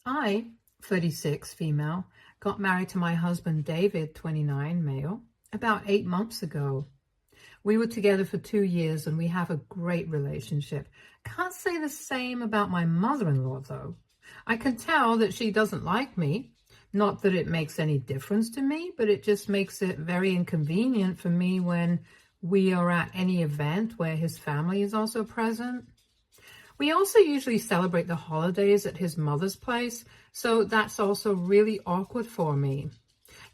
I, 36, female, got married to my husband David, 29, male, about 8 months ago. We were together for 2 years and we have a great relationship. Can't say the same about my mother-in-law, though. I can tell that she doesn't like me. Not that it makes any difference to me, but it just makes it very inconvenient for me when we are at any event where his family is also present. We also usually celebrate the holidays at his mother's place, so that's also really awkward for me.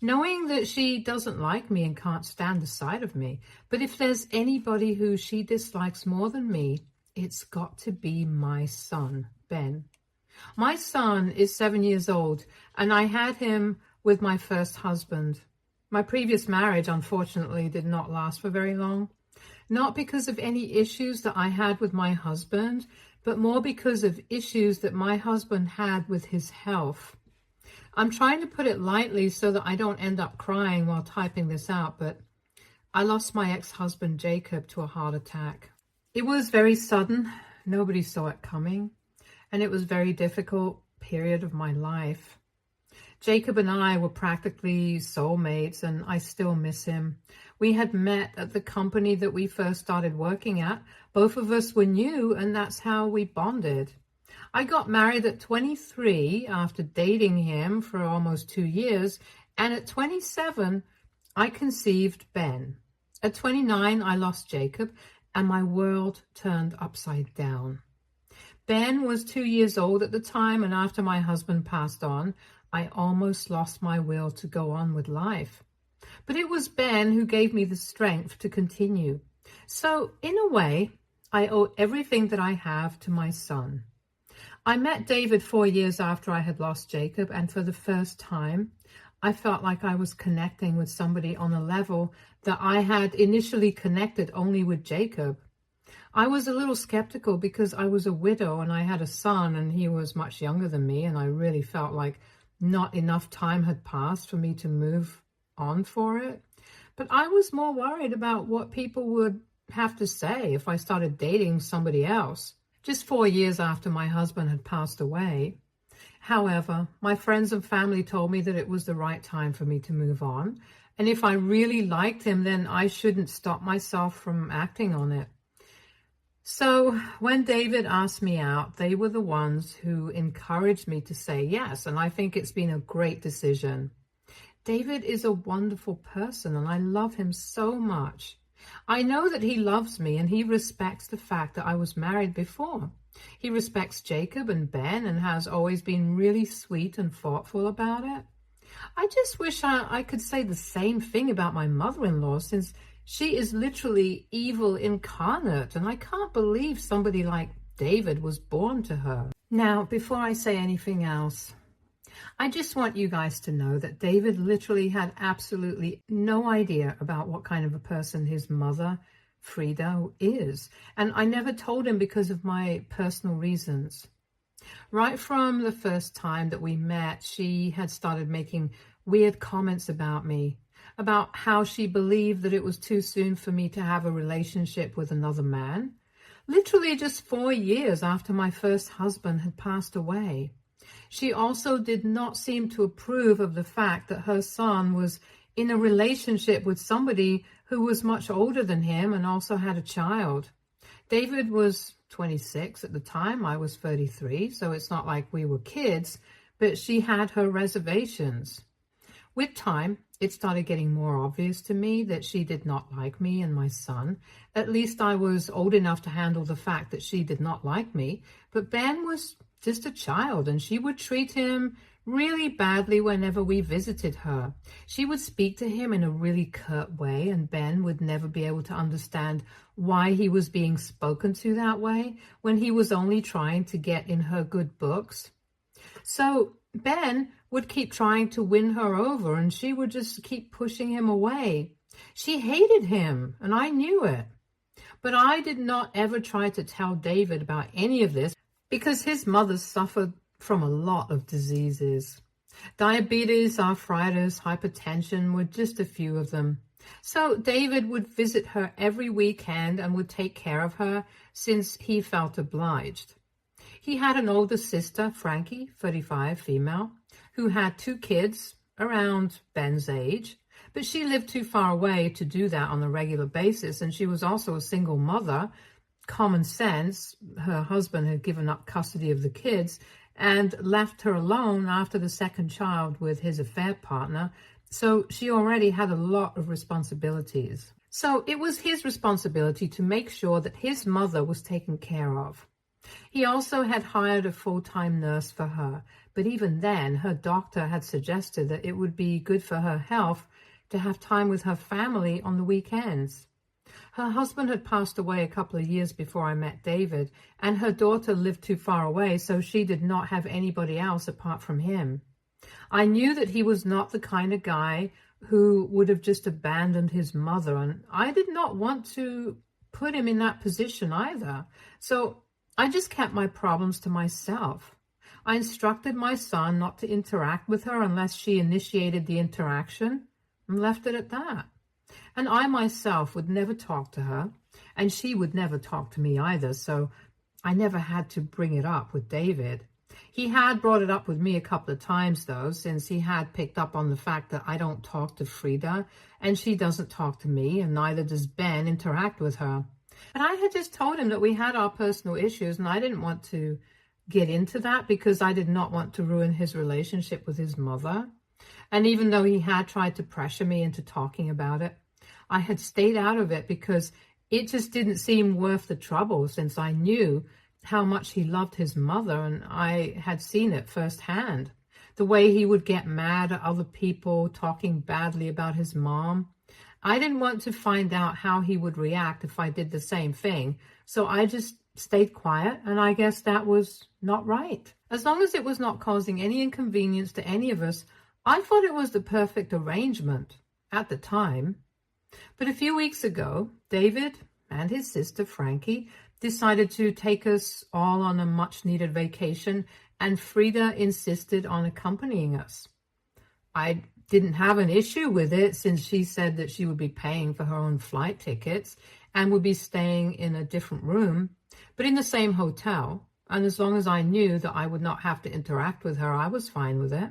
Knowing that she doesn't like me and can't stand the sight of me, but if there's anybody who she dislikes more than me, it's got to be my son, Ben. My son is 7 years old, and I had him with my first husband. My previous marriage, unfortunately, did not last for very long. Not because of any issues that I had with my husband, but more because of issues that my husband had with his health. I'm trying to put it lightly so that I don't end up crying while typing this out, but I lost my ex-husband Jacob to a heart attack. It was very sudden. Nobody saw it coming, and it was a very difficult period of my life. Jacob and I were practically soulmates, and I still miss him. We had met at the company that we first started working at. Both of us were new, and that's how we bonded. I got married at 23 after dating him for almost 2 years, and at 27, I conceived Ben. At 29, I lost Jacob, and my world turned upside down. Ben was 2 years old at the time, and after my husband passed on, I almost lost my will to go on with life. But it was Ben who gave me the strength to continue. So, in a way, I owe everything that I have to my son. I met David 4 years after I had lost Jacob, and for the first time, I felt like I was connecting with somebody on a level that I had initially connected only with Jacob. I was a little skeptical because I was a widow and I had a son and he was much younger than me, and I really felt like not enough time had passed for me to move on for it. But I was more worried about what people would have to say if I started dating somebody else, just 4 years after my husband had passed away. However, my friends and family told me that it was the right time for me to move on, and if I really liked him, then I shouldn't stop myself from acting on it. So when David asked me out, they were the ones who encouraged me to say yes, and I think it's been a great decision. David is a wonderful person, and I love him so much. I know that he loves me, and he respects the fact that I was married before. He respects Jacob and Ben and has always been really sweet and thoughtful about it. I just wish I could say the same thing about my mother-in-law, since she is literally evil incarnate, and I can't believe somebody like David was born to her. Now, before I say anything else, I just want you guys to know that David literally had absolutely no idea about what kind of a person his mother, Frida, is. And I never told him because of my personal reasons. Right from the first time that we met, she had started making weird comments about me, about how she believed that it was too soon for me to have a relationship with another man. Literally just 4 years after my first husband had passed away. She also did not seem to approve of the fact that her son was in a relationship with somebody who was much older than him and also had a child. David was 26 at the time, I was 33, so it's not like we were kids, but she had her reservations. With time, it started getting more obvious to me that she did not like me and my son. At least I was old enough to handle the fact that she did not like me, but Ben was just a child, and she would treat him really badly whenever we visited her. She would speak to him in a really curt way, and Ben would never be able to understand why he was being spoken to that way when he was only trying to get in her good books. So Ben would keep trying to win her over, and she would just keep pushing him away. She hated him, and I knew it. But I did not ever try to tell David about any of this because his mother suffered from a lot of diseases. Diabetes, arthritis, hypertension were just a few of them. So David would visit her every weekend and would take care of her since he felt obliged. He had an older sister, Frankie, 35, female, who had 2 kids around Ben's age, but she lived too far away to do that on a regular basis, and she was also a single mother. Common sense, her husband had given up custody of the kids and left her alone after the second child with his affair partner, so she already had a lot of responsibilities. So it was his responsibility to make sure that his mother was taken care of. He also had hired a full-time nurse for her, but even then, her doctor had suggested that it would be good for her health to have time with her family on the weekends. Her husband had passed away a couple of years before I met David, and her daughter lived too far away, so she did not have anybody else apart from him. I knew that he was not the kind of guy who would have just abandoned his mother, and I did not want to put him in that position either. So I just kept my problems to myself. I instructed my son not to interact with her unless she initiated the interaction, and left it at that. And I myself would never talk to her, and she would never talk to me either, so I never had to bring it up with David. He had brought it up with me a couple of times, though, since he had picked up on the fact that I don't talk to Frida, and she doesn't talk to me, and neither does Ben interact with her. But I had just told him that we had our personal issues, and I didn't want to get into that because I did not want to ruin his relationship with his mother. And even though he had tried to pressure me into talking about it, I had stayed out of it because it just didn't seem worth the trouble, since I knew how much he loved his mother, and I had seen it firsthand. The way he would get mad at other people talking badly about his mom. I didn't want to find out how he would react if I did the same thing, so I just stayed quiet, and I guess that was not right. As long as it was not causing any inconvenience to any of us, I thought it was the perfect arrangement at the time. But a few weeks ago, David and his sister Frankie decided to take us all on a much-needed vacation, and Frida insisted on accompanying us. I didn't have an issue with it, since she said that she would be paying for her own flight tickets and would be staying in a different room, but in the same hotel, and as long as I knew that I would not have to interact with her, I was fine with it.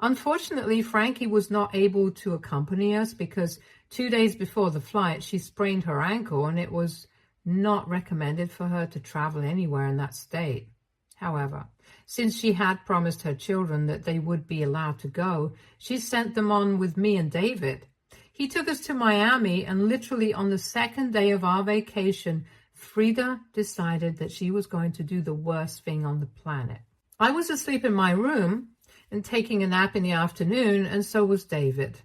Unfortunately, Frankie was not able to accompany us because 2 days before the flight, she sprained her ankle, and it was not recommended for her to travel anywhere in that state. However, since she had promised her children that they would be allowed to go, she sent them on with me and David. He took us to Miami, and literally on the second day of our vacation, Frida decided that she was going to do the worst thing on the planet. I was asleep in my room and taking a nap in the afternoon, and so was David.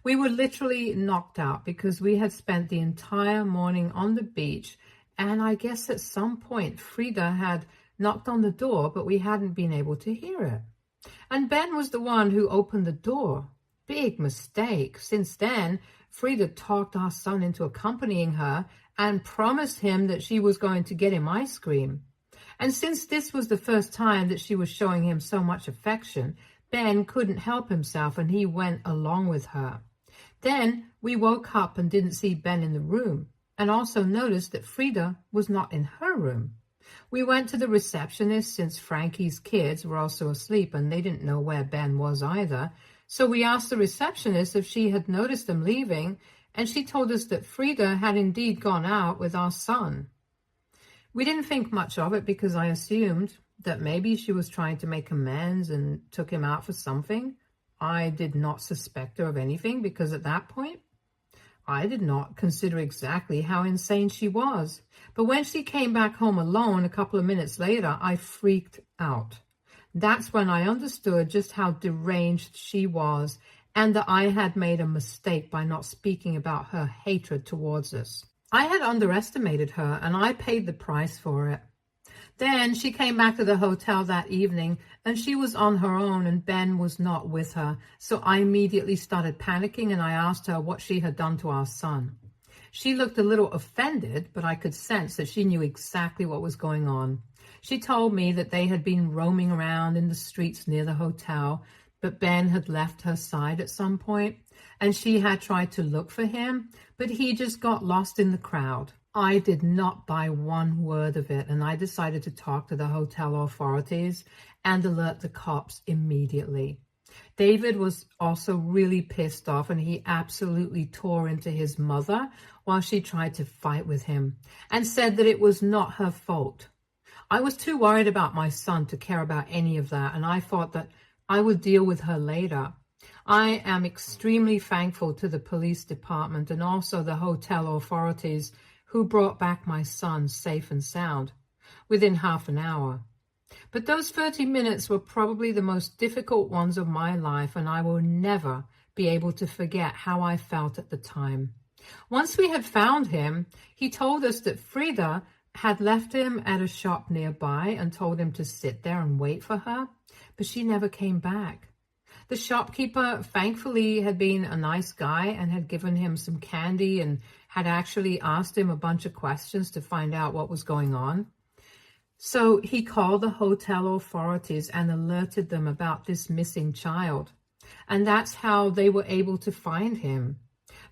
We were literally knocked out because we had spent the entire morning on the beach, and I guess at some point Frida had knocked on the door, but we hadn't been able to hear it. And Ben was the one who opened the door. Big mistake. Since then, Frida talked our son into accompanying her and promised him that she was going to get him ice cream. And since this was the first time that she was showing him so much affection, Ben couldn't help himself, and he went along with her. Then we woke up and didn't see Ben in the room, and also noticed that Frida was not in her room. We went to the receptionist, since Frankie's kids were also asleep and they didn't know where Ben was either. So we asked the receptionist if she had noticed them leaving, and she told us that Frida had indeed gone out with our son. We didn't think much of it because I assumed that maybe she was trying to make amends and took him out for something. I did not suspect her of anything because at that point, I did not consider exactly how insane she was. But when she came back home alone a couple of minutes later, I freaked out. That's when I understood just how deranged she was, and that I had made a mistake by not speaking about her hatred towards us. I had underestimated her, and I paid the price for it. Then she came back to the hotel that evening, and she was on her own, and Ben was not with her. So I immediately started panicking, and I asked her what she had done to our son. She looked a little offended, but I could sense that she knew exactly what was going on. She told me that they had been roaming around in the streets near the hotel, but Ben had left her side at some point, and she had tried to look for him, but he just got lost in the crowd. I did not buy one word of it, and I decided to talk to the hotel authorities and alert the cops immediately. David was also really pissed off, and he absolutely tore into his mother while she tried to fight with him and said that it was not her fault. I was too worried about my son to care about any of that, and I thought that I would deal with her later. I am extremely thankful to the police department and also the hotel authorities who brought back my son safe and sound within half an hour. But those 30 minutes were probably the most difficult ones of my life, and I will never be able to forget how I felt at the time. Once we had found him, he told us that Frida had left him at a shop nearby and told him to sit there and wait for her, but she never came back. The shopkeeper, thankfully, had been a nice guy and had given him some candy and had actually asked him a bunch of questions to find out what was going on. So he called the hotel authorities and alerted them about this missing child. And that's how they were able to find him.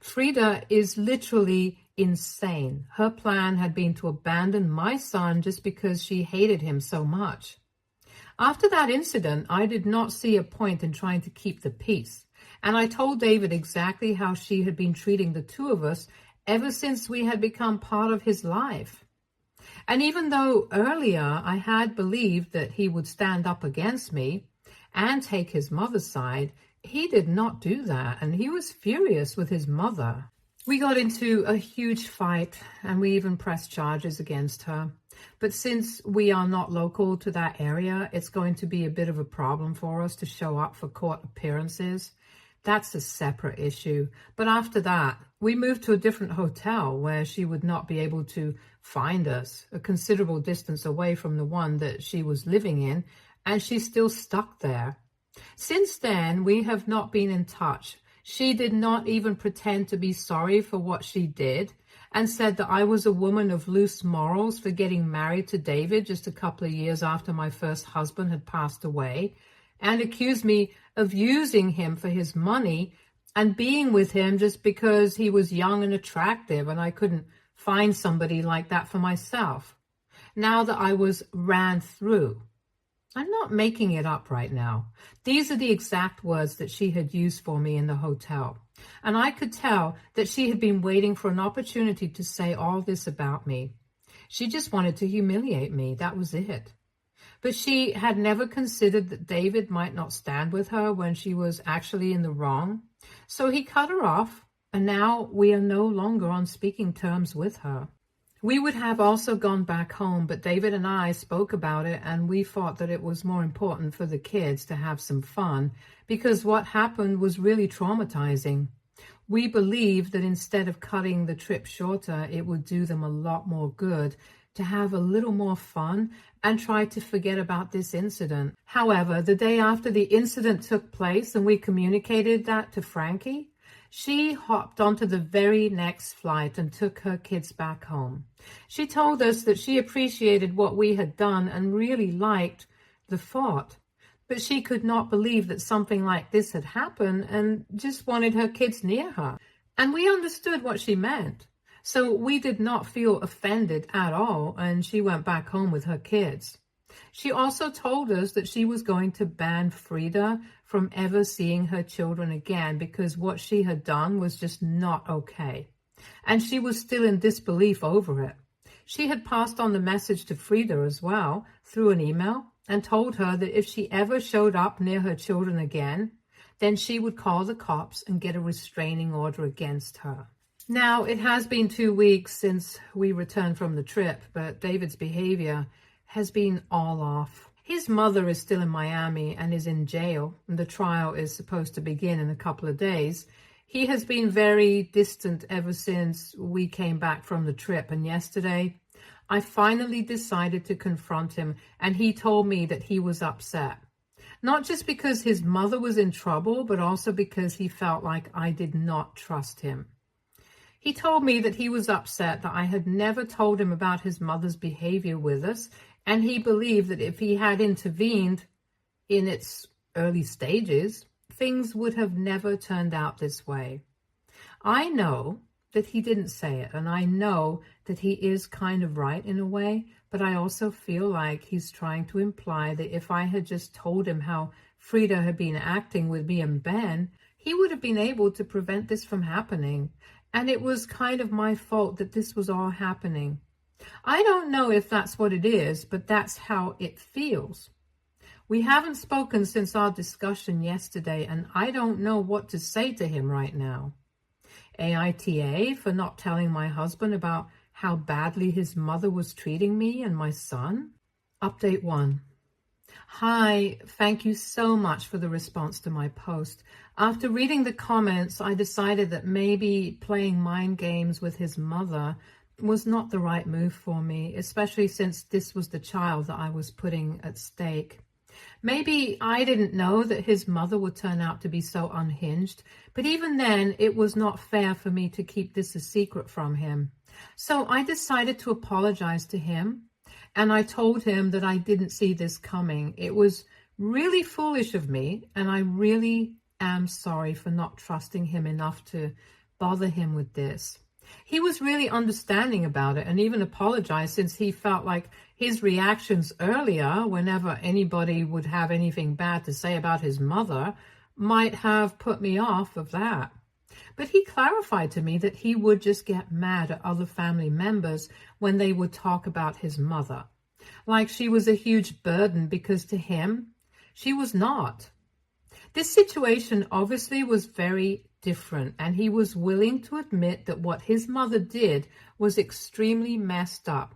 Frida is literally insane. Her plan had been to abandon my son just because she hated him so much. After that incident, I did not see a point in trying to keep the peace. And I told David exactly how she had been treating the two of us ever since we had become part of his life. And even though earlier I had believed that he would stand up against me and take his mother's side, he did not do that, and he was furious with his mother. We got into a huge fight, and we even pressed charges against her. But since we are not local to that area, it's going to be a bit of a problem for us to show up for court appearances. That's a separate issue. But after that, we moved to a different hotel where she would not be able to find us, a considerable distance away from the one that she was living in, and she's still stuck there. Since then, we have not been in touch. She did not even pretend to be sorry for what she did and said that I was a woman of loose morals for getting married to David just a couple of years after my first husband had passed away, and accused me of using him for his money and being with him just because he was young and attractive and I couldn't find somebody like that for myself. Now that I was ran through. I'm not making it up right now. These are the exact words that she had used for me in the hotel. And I could tell that she had been waiting for an opportunity to say all this about me. She just wanted to humiliate me. That was it. But she had never considered that David might not stand with her when she was actually in the wrong. So he cut her off, and now we are no longer on speaking terms with her. We would have also gone back home, but David and I spoke about it, and we thought that it was more important for the kids to have some fun because what happened was really traumatizing. We believed that instead of cutting the trip shorter, it would do them a lot more good to have a little more fun and try to forget about this incident. However, the day after the incident took place and we communicated that to Frankie, she hopped onto the very next flight and took her kids back home. She told us that she appreciated what we had done and really liked the thought, but she could not believe that something like this had happened and just wanted her kids near her. And we understood what she meant. So we did not feel offended at all, and she went back home with her kids. She also told us that she was going to ban Frida from ever seeing her children again because what she had done was just not okay. And she was still in disbelief over it. She had passed on the message to Frida as well through an email and told her that if she ever showed up near her children again, then she would call the cops and get a restraining order against her. Now, it has been 2 weeks since we returned from the trip, but David's behavior has been all off. His mother is still in Miami and is in jail, and the trial is supposed to begin in a couple of days. He has been very distant ever since we came back from the trip, and yesterday I finally decided to confront him, and he told me that he was upset. Not just because his mother was in trouble, but also because he felt like I did not trust him. He told me that he was upset that I had never told him about his mother's behavior with us, and he believed that if he had intervened in its early stages, things would have never turned out this way. I know that he didn't say it. And I know that he is kind of right in a way, but I also feel like he's trying to imply that if I had just told him how Frida had been acting with me and Ben, he would have been able to prevent this from happening. And it was kind of my fault that this was all happening. I don't know if that's what it is, but that's how it feels. We haven't spoken since our discussion yesterday, and I don't know what to say to him right now. AITA for not telling my husband about how badly his mother was treating me and my son. Update 1. Hi, thank you so much for the response to my post. After reading the comments, I decided that maybe playing mind games with his mother was not the right move for me, especially since this was the child that I was putting at stake. Maybe I didn't know that his mother would turn out to be so unhinged, but even then, it was not fair for me to keep this a secret from him. So I decided to apologize to him, and I told him that I didn't see this coming. It was really foolish of me, and I really am sorry for not trusting him enough to bother him with this. He was really understanding about it and even apologized, since he felt like his reactions earlier, whenever anybody would have anything bad to say about his mother, might have put me off of that. But he clarified to me that he would just get mad at other family members when they would talk about his mother, like she was a huge burden, because to him, she was not. This situation obviously was very different, and he was willing to admit that what his mother did was extremely messed up,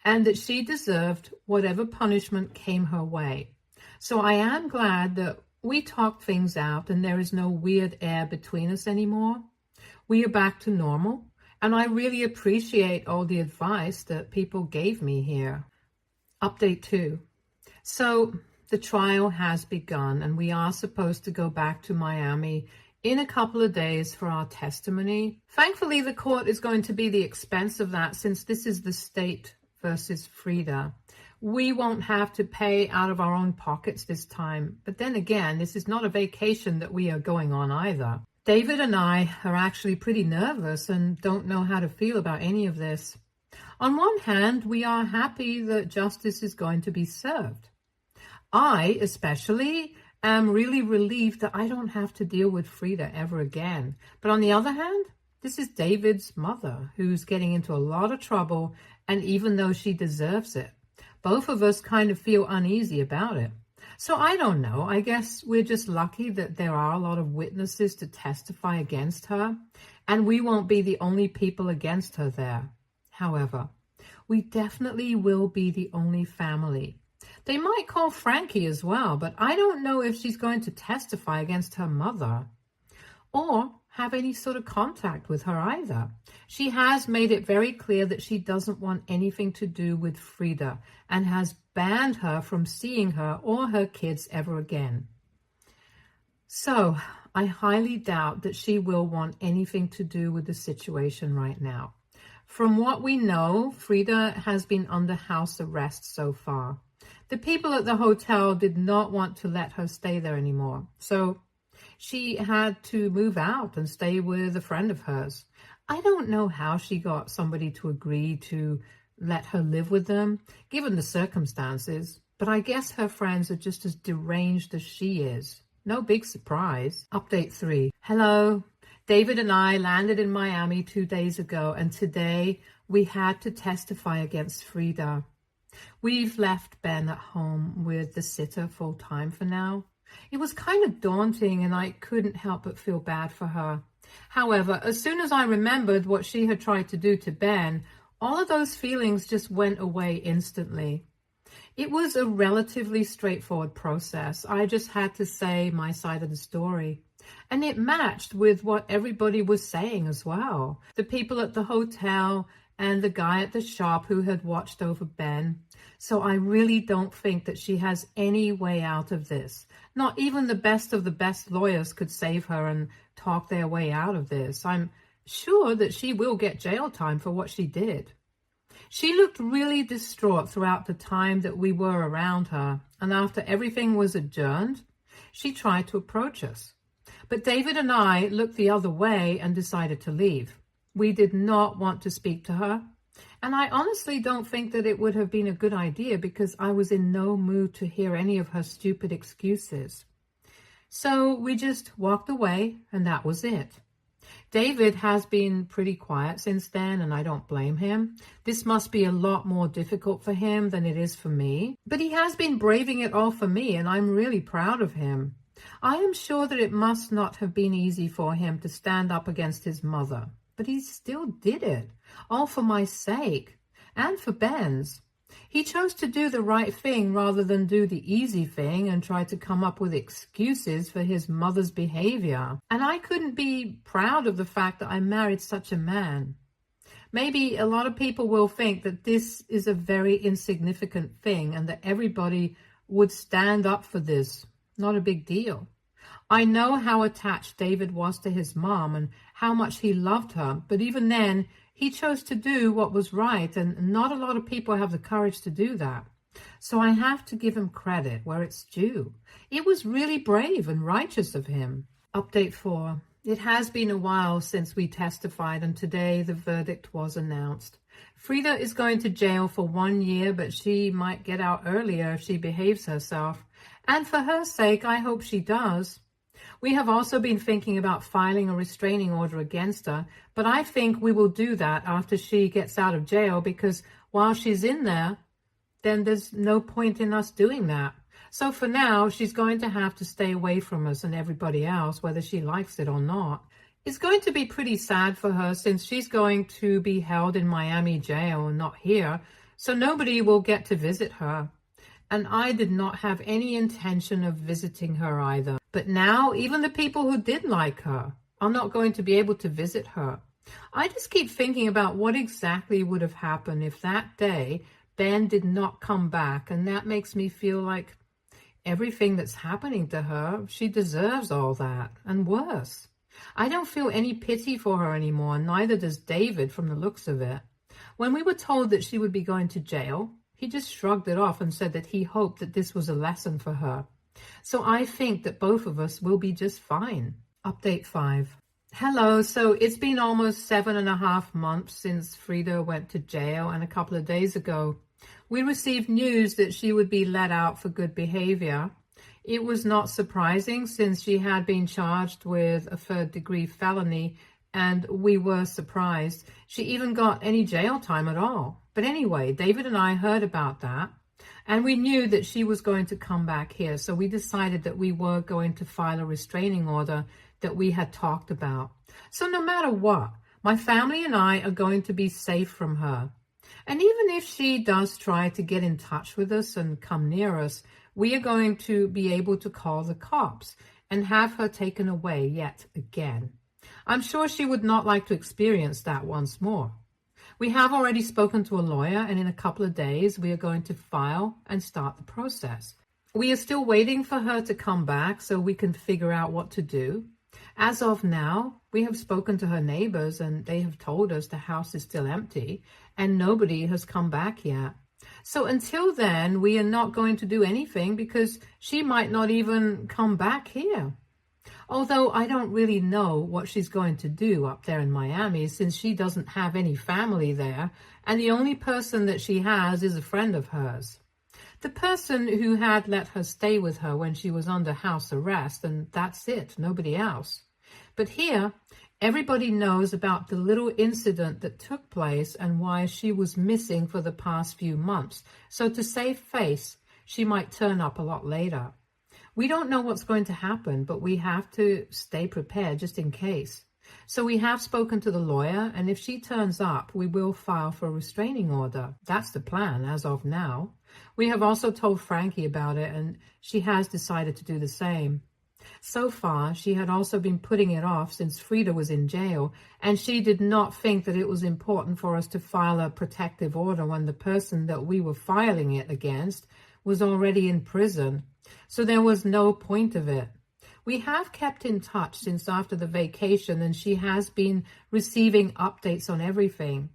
and that she deserved whatever punishment came her way. So I am glad that we talked things out and there is no weird air between us anymore. We are back to normal, and I really appreciate all the advice that people gave me here. Update 2. So the trial has begun, and we are supposed to go back to Miami in a couple of days for our testimony. Thankfully, the court is going to be the expense of that, since this is the state versus Frida. We won't have to pay out of our own pockets this time. But then again, this is not a vacation that we are going on either. David and I are actually pretty nervous and don't know how to feel about any of this. On one hand, we are happy that justice is going to be served. I, especially, am really relieved that I don't have to deal with Frida ever again. But on the other hand, this is David's mother, who's getting into a lot of trouble, and even though she deserves it, both of us kind of feel uneasy about it. So I don't know, I guess we're just lucky that there are a lot of witnesses to testify against her, and we won't be the only people against her there. However, we definitely will be the only family. They might call Frankie as well, but I don't know if she's going to testify against her mother or have any sort of contact with her either. She has made it very clear that she doesn't want anything to do with Frida and has banned her from seeing her or her kids ever again. So I highly doubt that she will want anything to do with the situation right now. From what we know, Frida has been under house arrest so far. The people at the hotel did not want to let her stay there anymore, so she had to move out and stay with a friend of hers. I don't know how she got somebody to agree to let her live with them, given the circumstances, but I guess her friends are just as deranged as she is. No big surprise. Update 3. Hello. David and I landed in Miami 2 days ago, and today we had to testify against Frida. We've left Ben at home with the sitter full time for now. It was kind of daunting, and I couldn't help but feel bad for her. However, as soon as I remembered what she had tried to do to Ben, all of those feelings just went away instantly. It was a relatively straightforward process. I just had to say my side of the story. And it matched with what everybody was saying as well. The people at the hotel and the guy at the shop who had watched over Ben. So I really don't think that she has any way out of this. Not even the best of the best lawyers could save her and talk their way out of this. I'm sure that she will get jail time for what she did. She looked really distraught throughout the time that we were around her, and after everything was adjourned, she tried to approach us. But David and I looked the other way and decided to leave. We did not want to speak to her. And I honestly don't think that it would have been a good idea because I was in no mood to hear any of her stupid excuses. So we just walked away, and that was it. David has been pretty quiet since then, and I don't blame him. This must be a lot more difficult for him than it is for me. But he has been braving it all for me, and I'm really proud of him. I am sure that it must not have been easy for him to stand up against his mother. But he still did it, all for my sake, and for Ben's. He chose to do the right thing rather than do the easy thing and try to come up with excuses for his mother's behavior. And I couldn't be proud of the fact that I married such a man. Maybe a lot of people will think that this is a very insignificant thing and that everybody would stand up for this. Not a big deal. I know how attached David was to his mom and how much he loved her, but even then, he chose to do what was right, and not a lot of people have the courage to do that. So I have to give him credit where it's due. It was really brave and righteous of him. Update 4. It has been a while since we testified, and today the verdict was announced. Frida is going to jail for 1 year, but she might get out earlier if she behaves herself. And for her sake, I hope she does. We have also been thinking about filing a restraining order against her, but I think we will do that after she gets out of jail because while she's in there, then there's no point in us doing that. So for now, she's going to have to stay away from us and everybody else, whether she likes it or not. It's going to be pretty sad for her since she's going to be held in Miami jail and not here, so nobody will get to visit her. And I did not have any intention of visiting her either. But now, even the people who did like her are not going to be able to visit her. I just keep thinking about what exactly would have happened if that day Ben did not come back, and that makes me feel like everything that's happening to her, she deserves all that, and worse. I don't feel any pity for her anymore, neither does David from the looks of it. When we were told that she would be going to jail, he just shrugged it off and said that he hoped that this was a lesson for her. So I think that both of us will be just fine. Update 5. Hello, so it's been almost 7.5 months since Frida went to jail, and a couple of days ago, we received news that she would be let out for good behavior. It was not surprising since she had been charged with a third-degree felony, and we were surprised she even got any jail time at all. But anyway, David and I heard about that, and we knew that she was going to come back here, so we decided that we were going to file a restraining order that we had talked about. So no matter what, my family and I are going to be safe from her. And even if she does try to get in touch with us and come near us, we are going to be able to call the cops and have her taken away yet again. I'm sure she would not like to experience that once more. We have already spoken to a lawyer, and in a couple of days, we are going to file and start the process. We are still waiting for her to come back so we can figure out what to do. As of now, we have spoken to her neighbors, and they have told us the house is still empty, and nobody has come back yet. So until then, we are not going to do anything because she might not even come back here. Although I don't really know what she's going to do up there in Miami since she doesn't have any family there, and the only person that she has is a friend of hers. The person who had let her stay with her when she was under house arrest, and that's it, nobody else. But here, everybody knows about the little incident that took place and why she was missing for the past few months. So to save face, she might turn up a lot later. We don't know what's going to happen, but we have to stay prepared just in case. So we have spoken to the lawyer, and if she turns up, we will file for a restraining order. That's the plan as of now. We have also told Frankie about it, and she has decided to do the same. So far, she had also been putting it off since Frida was in jail, and she did not think that it was important for us to file a protective order when the person that we were filing it against was already in prison. So there was no point of it. We have kept in touch since after the vacation, and she has been receiving updates on everything.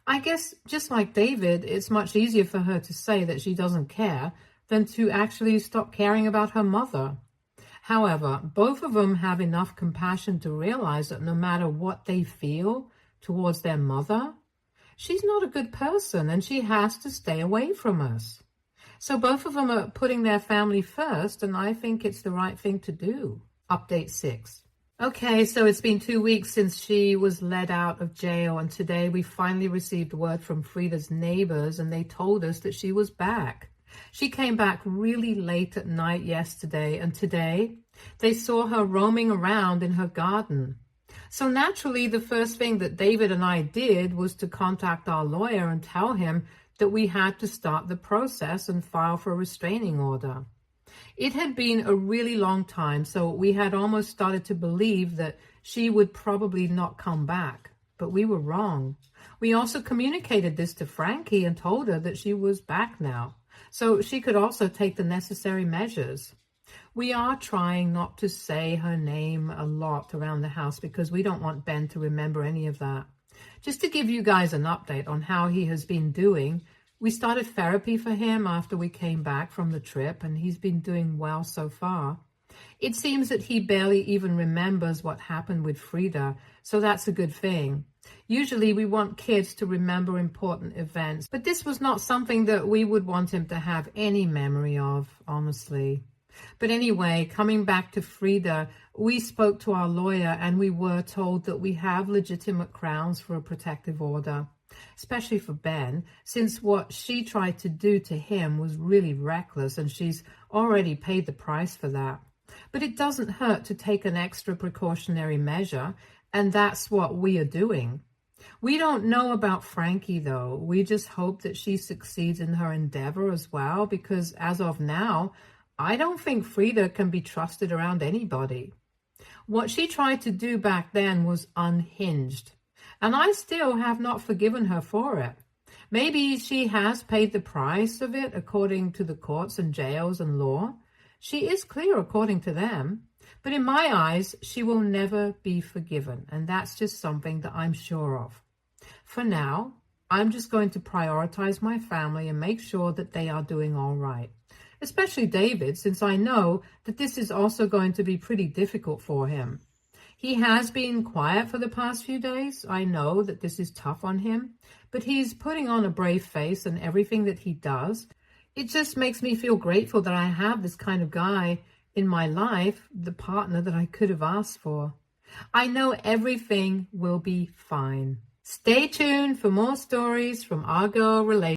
I guess, just like David, it's much easier for her to say that she doesn't care than to actually stop caring about her mother. However, both of them have enough compassion to realize that no matter what they feel, towards their mother. She's not a good person and she has to stay away from us. So both of them are putting their family first, and I think it's the right thing to do. Update 6. Okay, so it's been 2 weeks since she was let out of jail, and today we finally received word from Frida's neighbors, and they told us that she was back. She came back really late at night yesterday, and today they saw her roaming around in her garden. So naturally, the first thing that David and I did was to contact our lawyer and tell him that we had to start the process and file for a restraining order. It had been a really long time, so we had almost started to believe that she would probably not come back, but we were wrong. We also communicated this to Frankie and told her that she was back now, so she could also take the necessary measures. We are trying not to say her name a lot around the house because we don't want Ben to remember any of that. Just to give you guys an update on how he has been doing, we started therapy for him after we came back from the trip, and he's been doing well so far. It seems that he barely even remembers what happened with Frida, so that's a good thing. Usually we want kids to remember important events, but this was not something that we would want him to have any memory of, honestly. But anyway, coming back to Frida, we spoke to our lawyer and we were told that we have legitimate grounds for a protective order, especially for Ben, since what she tried to do to him was really reckless and she's already paid the price for that. But it doesn't hurt to take an extra precautionary measure, and that's what we are doing. We don't know about Frankie, though. We just hope that she succeeds in her endeavor as well, because as of now, I don't think Frida can be trusted around anybody. What she tried to do back then was unhinged, and I still have not forgiven her for it. Maybe she has paid the price of it according to the courts and jails and law. She is clear according to them, but in my eyes, she will never be forgiven, and that's just something that I'm sure of. For now, I'm just going to prioritize my family and make sure that they are doing all right. Especially David, since I know that this is also going to be pretty difficult for him. He has been quiet for the past few days. I know that this is tough on him, but he's putting on a brave face in everything that he does. It just makes me feel grateful that I have this kind of guy in my life, the partner that I could have asked for. I know everything will be fine. Stay tuned for more stories from our girl relationship.